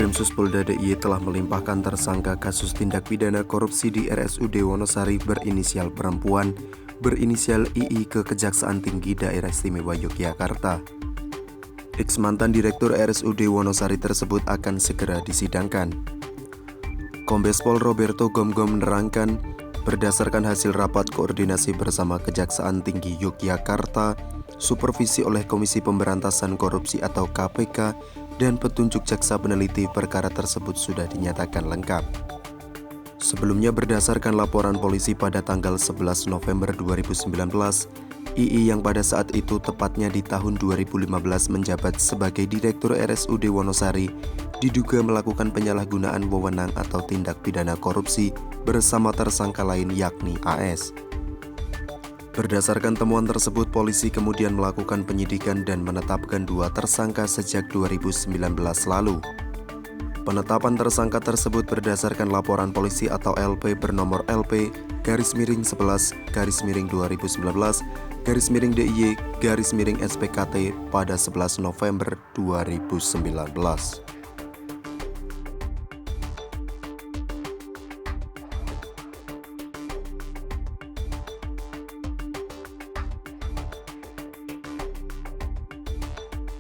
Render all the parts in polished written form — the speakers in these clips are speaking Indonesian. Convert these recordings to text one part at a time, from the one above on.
Ditreskrimsus Polda DIY telah melimpahkan tersangka kasus tindak pidana korupsi di RSUD Wonosari berinisial perempuan berinisial II ke Kejaksaan Tinggi Daerah Istimewa Yogyakarta. Ex-mantan Direktur RSUD Wonosari tersebut akan segera disidangkan. Kombes Pol Roberto Gomgom menerangkan, berdasarkan hasil rapat koordinasi bersama Kejaksaan Tinggi Yogyakarta, supervisi oleh Komisi Pemberantasan Korupsi atau KPK, dan petunjuk jaksa peneliti perkara tersebut sudah dinyatakan lengkap. Sebelumnya berdasarkan laporan polisi pada tanggal 11 November 2019, II yang pada saat itu tepatnya di tahun 2015 menjabat sebagai Direktur RSUD Wonosari diduga melakukan penyalahgunaan wewenang atau tindak pidana korupsi bersama tersangka lain yakni AS. Berdasarkan temuan tersebut, polisi kemudian melakukan penyidikan dan menetapkan 2 tersangka sejak 2019 lalu. Penetapan tersangka tersebut berdasarkan laporan polisi atau LP bernomor LP-2019-2019-DIY-SPKT pada 11 November 2019.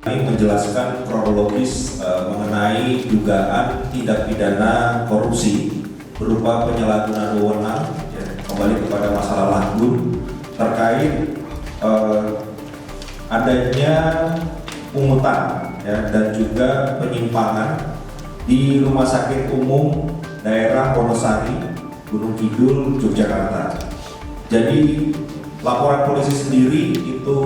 Kami menjelaskan kronologis mengenai dugaan tindak pidana korupsi berupa penyalahgunaan wewenang, kembali kepada masalah Lagun terkait adanya pungutan dan juga penyimpangan di Rumah Sakit Umum Daerah Wonosari, Gunung Kidul, Yogyakarta. Jadi laporan polisi sendiri itu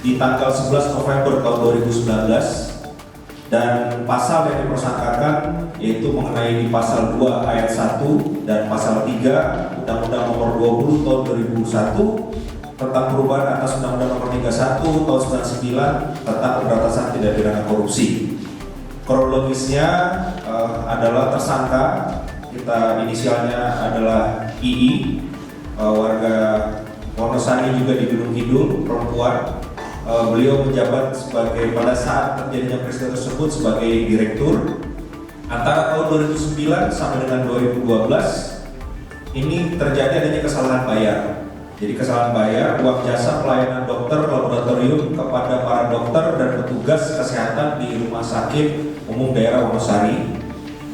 di tanggal 11 November tahun 2019 dan pasal yang dipersangkakan yaitu mengenai di pasal 2 ayat 1 dan pasal 3 Undang-Undang Nomor 20 tahun 2001 tentang perubahan atas Undang-Undang Nomor 31 tahun 99 tentang pemberantasan tindak pidana korupsi. Kronologisnya adalah tersangka, kita inisialnya adalah II, warga Wonosari juga di Gunung Kidul, perempuan. Beliau menjabat sebagai pada saat terjadinya peristiwa tersebut sebagai direktur antara tahun 2009 sampai dengan 2012. Ini terjadi adanya kesalahan bayar. Jadi kesalahan bayar uang jasa pelayanan dokter laboratorium kepada para dokter dan petugas kesehatan di Rumah Sakit Umum Daerah Wonosari.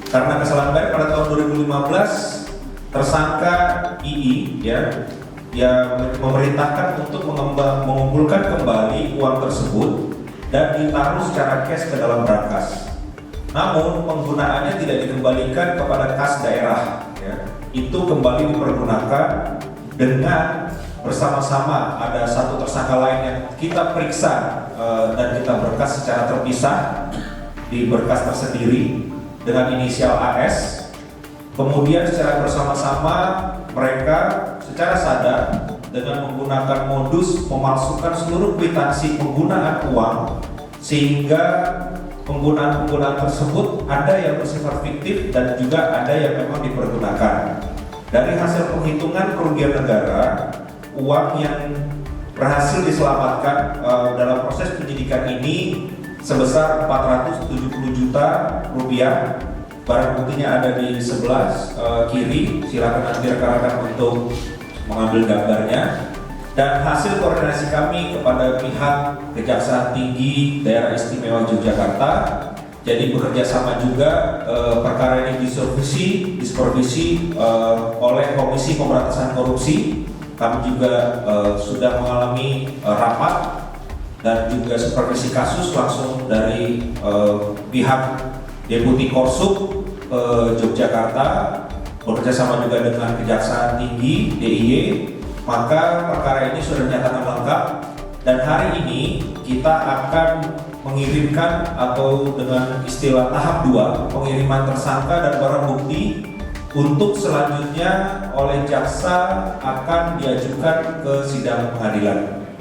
Karena kesalahan bayar pada tahun 2015, tersangka II yang memerintahkan untuk mengumpulkan kembali uang tersebut dan ditaruh secara cash ke dalam brankas. Namun penggunaannya tidak dikembalikan kepada kas daerah. Itu kembali dipergunakan dengan bersama-sama ada satu tersangka lain yang kita periksa dan kita berkas secara terpisah di berkas tersendiri dengan inisial AS. Kemudian secara bersama-sama mereka secara sadar dengan menggunakan modus memalsukan seluruh kwitansi penggunaan uang sehingga penggunaan tersebut ada yang bersifat fiktif dan juga ada yang memang dipergunakan. Dari hasil penghitungan kerugian negara, uang yang berhasil diselamatkan dalam proses penyidikan ini sebesar 470 juta rupiah. Barang buktinya ada di sebelah kiri, silakan nanti rekan-rekan untuk mengambil gambarnya. Dan hasil koordinasi kami kepada pihak Kejaksaan Tinggi Daerah Istimewa Yogyakarta, jadi bekerja sama juga perkara ini disupervisi oleh Komisi Pemberantasan Korupsi. Kami juga sudah mengalami rapat dan juga supervisi kasus langsung dari pihak Deputi Korsub Yogyakarta, bekerja sama juga dengan Kejaksaan Tinggi DIY, maka perkara ini sudah dinyatakan lengkap dan hari ini kita akan mengirimkan atau dengan istilah tahap 2 pengiriman tersangka dan barang bukti untuk selanjutnya oleh jaksa akan diajukan ke sidang pengadilan.